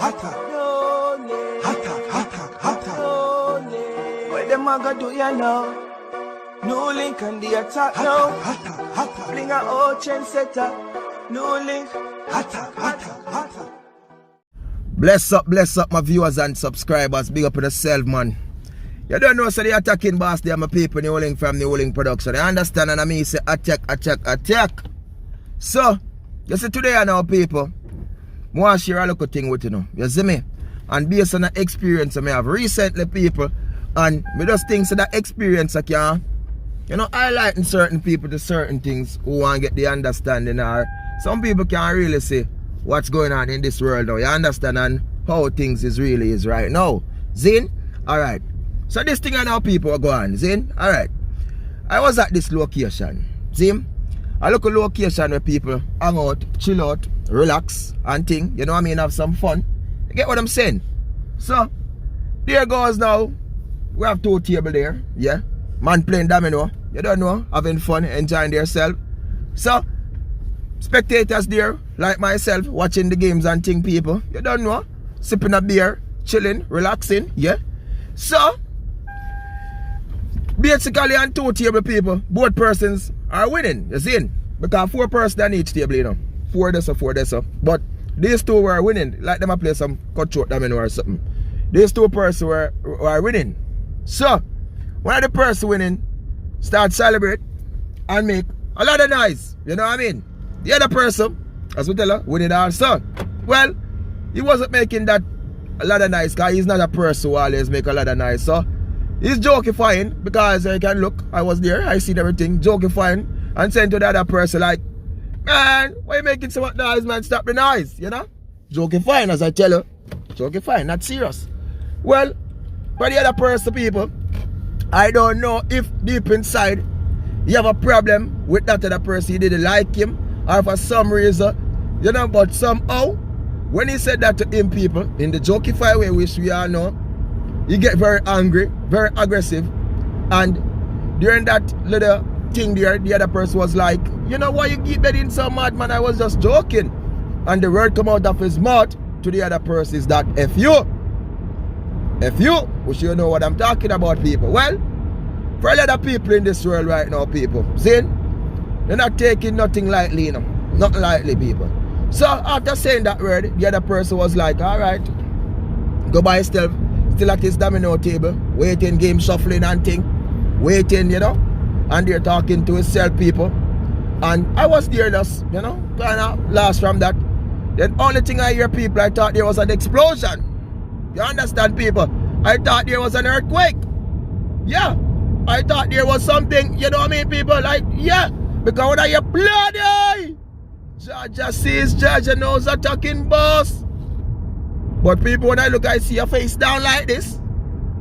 What them a go do ya now? NEWLINK and the attack now. Bring a old trendsetter. NEWLINK. Bless up my viewers and subscribers. Big up to yourself, man. You don't know, so the attacking boss, they are my people, NEWLINK from NEWLINK production. I understand, and I mean, say attack. So, you see today I know people, I want to share a little thing with you know. You see me? And based on the experience I have recently, people, and me just think so that experience I can, you know, highlighting certain people to certain things who want to get the understanding, or some people can't really see what's going on in this world now. You understand, and how things really is right now. Zin? Alright. So this thing I know people are going, Zin? Alright. I was at this location. Zin? A local location where people hang out, chill out, relax and thing. You know what I mean? Have some fun. You get what I'm saying? So, there goes now. We have 2 tables there. Yeah. Man playing domino. You don't know. Having fun, enjoying themselves. So, spectators there, like myself, watching the games and thing, people. You don't know. Sipping a beer, chilling, relaxing. Yeah. So, basically on 2 table, people, both persons are winning. You see? Because 4 persons on each table, you know. 4 this or 4 this. But these 2 were winning. Like them a play some cutthroat domino or something. These 2 persons were winning. So, one of the person winning start celebrate and make a lot of noise. You know what I mean? The other person, as we tell her, winning also. Well, he wasn't making that a lot of noise because he's not a person who always make a lot of noise. So, he's jokifying because I can look, I was there, I seen everything, jokifying and saying to the other person like, man, why you making so much noise, man? Stop the noise, you know? Jokifying, as I tell you. Jokifying, not serious. Well, for the other person, people, I don't know if deep inside you have a problem with that other person, you didn't like him, or for some reason, you know, but somehow, when he said that to him, people, in the jokify way, which we all know, he get very angry, very aggressive, and during that little thing there, the other person was like, you know why you keep getting so mad, man? I was just joking. And the word come out of his mouth to the other person is that F you, which you know what I'm talking about, people. Well, for a lot of people in this world right now, people, see, they're not taking nothing lightly, you know, nothing lightly, people. So after saying that word, the other person was like, alright, go by yourself, still at his domino table, waiting, game shuffling and thing, waiting, you know, and they're talking to himself, people. And I was there just, you know, kind of lost from that. Then only thing I hear, people, I thought there was an explosion. You understand, people? I thought there was an earthquake. Yeah. I thought there was something, you know what I mean, people? Like, yeah. Because when I hear bloody, Georgia sees, Georgia knows a talking boss. But people, when I look, I see a face down like this.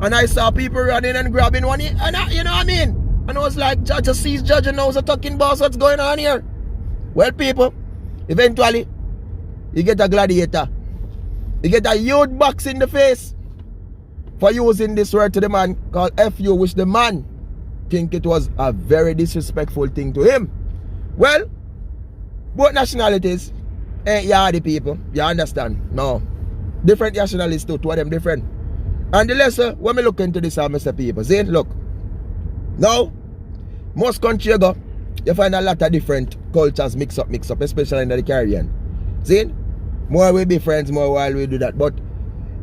And I saw people running and grabbing one, and you know what I mean? And I was like, Georgia sees, Georgia knows a talking boss. What's going on here? Well, people, eventually, you get a gladiator. You get a huge box in the face for using this word to the man called FU, which the man think it was a very disrespectful thing to him. Well, both nationalities ain't yardy people. You understand? No. Different nationalities too. 2 of them different. And the lesson, when we look into this, Mr. People, see, look. Now, most countries you go, you find a lot of different cultures mix up, especially in the Caribbean. See? More we be friends, more while we do that. But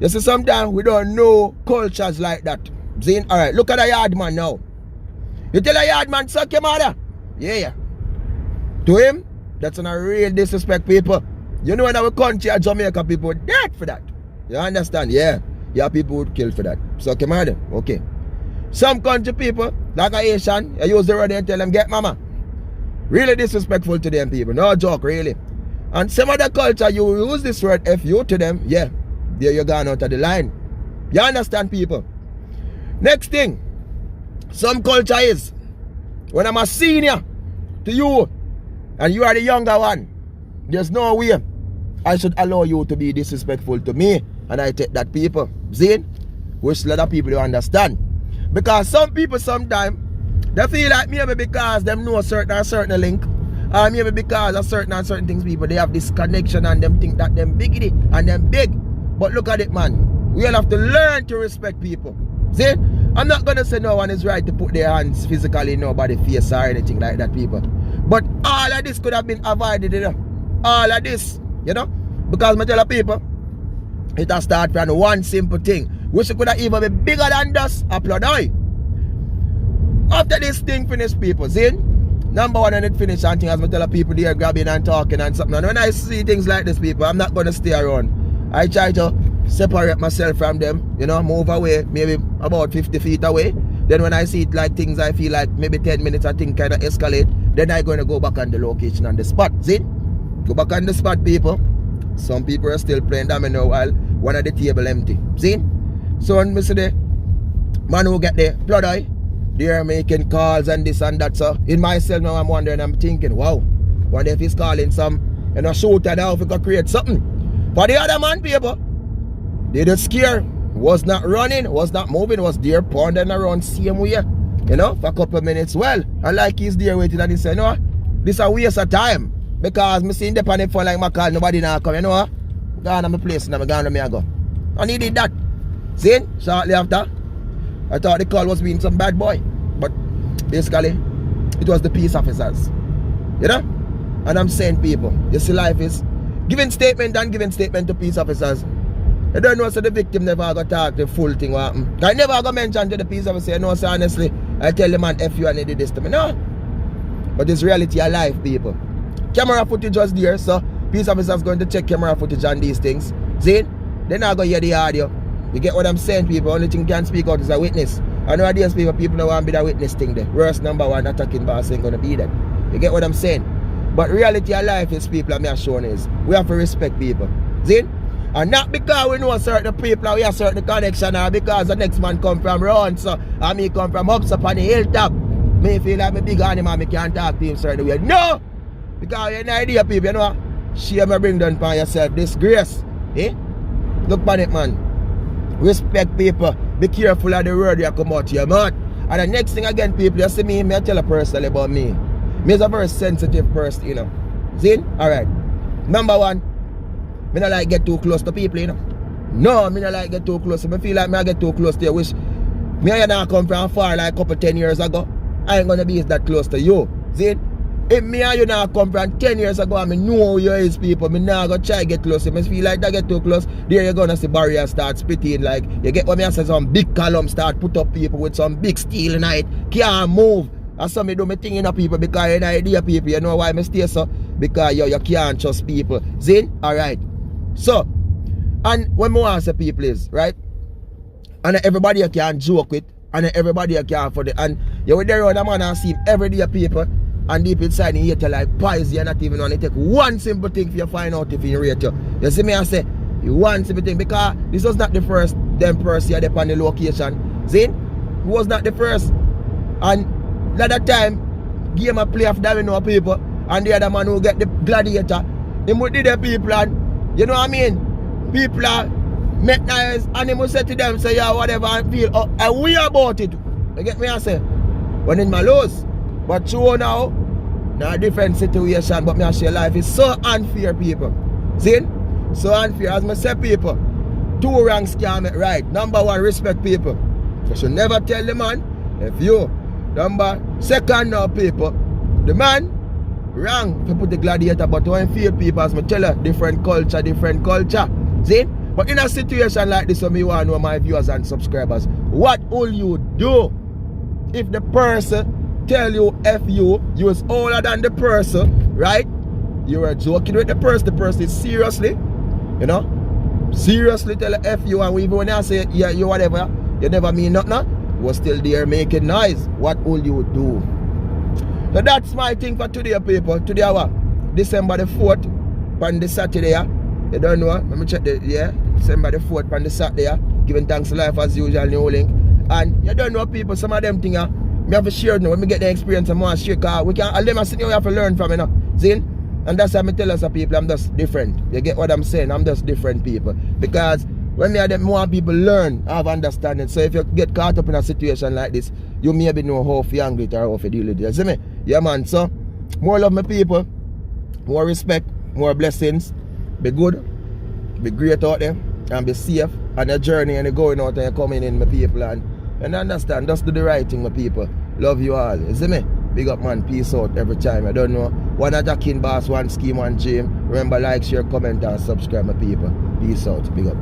you see, sometimes we don't know cultures like that. See? Alright, look at a yard man now. You tell a yard man, suck your mother. Yeah. To him, that's a real disrespect, people. You know in our country, Jamaica, people dead for that. You understand? Yeah. Yeah, people would kill for that. Suck your mother. Okay. Some country people, like a Asian, you use the word and tell them, get mama. Really disrespectful to them, people. No joke, really. And some other culture, you use this word FU to them, yeah, there you're gone out of the line. You understand, people? Next thing, some culture is, when I'm a senior to you, and you are the younger one, there's no way I should allow you to be disrespectful to me, and I take that, people. Zane, which a lot of people don't understand. Because some people sometimes, they feel like maybe because them know a certain link, or maybe because of certain things, people, they have this connection and them think that them biggity and them big. But look at it, man. We all have to learn to respect people. See? I'm not gonna say no one is right to put their hands physically in nobody's face or anything like that, people. But all of this could have been avoided, you know. All of this, you know. Because I tell people, it has started from one simple thing. Which could have even be bigger than this. Applaud. After this thing finished, people, see? Number one, and it finished, and thing as I tell people, they're grabbing and talking and something. And when I see things like this, people, I'm not gonna stay around. I try to separate myself from them, you know, move away, maybe about 50 feet away. Then when I see it like things, I feel like maybe 10 minutes, I think kind of escalate. Then I'm going to go back on the location on the spot. See? Go back on the spot, people. Some people are still playing domino while one of the table empty. See? So when I see the man who get the blood eye, they're making calls and this and that. So in myself now, I'm wondering, I'm thinking, wow, wonder if he's calling some, you know, shooter now if he could create something. For the other man, people, they didn't scare, was not running, was not moving, was there pondering around same way, you know, for a couple of minutes. Well, and like he's there waiting and he said, no, this is a waste of time. Because me seeing the panic for like my call, nobody now come, you know. Gone to my place and I'm gone to me I go. And he did that. See? Shortly after, I thought the call was being some bad boy. But basically, it was the peace officers. You know? And I'm saying, people, you see, life is giving statement and giving statement to peace officers. You don't know, so the victim never got to talk the full thing what happened. I never got mention to the peace officer, no, so honestly, I tell the man, F you and he did this to me. No. But it's reality of life, people. Camera footage was there, so peace officers going to check camera footage on these things. See? They're not going to hear the audio. You get what I'm saying, people? Only thing can speak out is a witness. I know these people don't want to be the witness thing there. Worst number one attacking boss ain't going to be that. You get what I'm saying? But reality of life is, people, I'm showing is, we have to respect people. See? And not because we know certain people, we have certain connection, or because the next man come from round, so, and me come from up on the hilltop. Me feel like me big animal, me can't talk to him certain way. No! Because you have an idea, people, you know, shame you bring down upon yourself, disgrace. Eh? Look on it, man. Respect people. Be careful of the word you come out to your mouth. And the next thing again, people, you see me tell a person about me. Me is a very sensitive person, you know. See? Alright. Number one, me not like get too close to people, you know. No, me not like get too close. I feel like me I get too close to you. Wish me and you come from far like a couple 10 years ago. I ain't gonna be that close to you. See? If me and you now come from 10 years ago and me know who you is, people, me now go try get close. If me feel like that get too close, there you're gonna see barriers start splitting. Like, you get what me say, some big columns start put up people with some big steel in it. Can't move. And so me do me thing in a people because you have an idea, people. You know why me stay so? Because you can't trust people. Zin? Alright. So, and when me want to say people is, right? And everybody you can joke with, and everybody you can for the, and you with there around a man and see him every day, people. And deep inside you hate you like pies, you're not even want to take one simple thing for you find out if you rate you. You see me I say, one simple thing, because this was not the first them person here on the location. See? It was not the first. And at that time, game a play of domino people, and the other man who get the gladiator, he would do the people and, you know what I mean? People are make nice and he must say to them, say yeah, whatever, and feel, oh, and we about it. You get me I say? When in my lows. But true now, a different situation, but me share life is so unfair, people. See? So unfair. As I say, people, two ranks can't make right. Number one, respect people. You should never tell the man if you. Number second now, people, the man wrong to put the gladiator, but when fear people, as I tell you, different culture. See? But in a situation like this, so me want to know my viewers and subscribers, what will you do if the person tell you F you is older than the person, right? You are joking with the person is seriously, you know, seriously tell you F you, and even when I say yeah, you whatever, you never mean nothing, was still there making noise. What will you do? So that's my thing for today, people. Today our December the 4th, on the Saturday, you don't know, let me check the, yeah, December the 4th on the Saturday, giving thanks to life as usual, NEWLINK. And you don't know, people, some of them things me have to share now. When we get the experience, I'm going to share, because we can't, all them are sitting here, we have to learn from, you know. See? And that's why I tell us, people, I'm just different. You get what I'm saying? I'm just different, people. Because when me and more people learn, have understanding. So if you get caught up in a situation like this, you maybe know how to handle it or how to deal with it. You see me? Yeah, man. So, more love, my people. More respect. More blessings. Be good. Be great out there. and be safe on your journey and you're going out and you're coming in, my people, and understand, just do the right thing, my people. Love you all, you see me? Big up, man, peace out every time. I don't know, one a Jackin boss, one scheme, one dream. Remember, like, share, comment and subscribe, my people. Peace out, big up.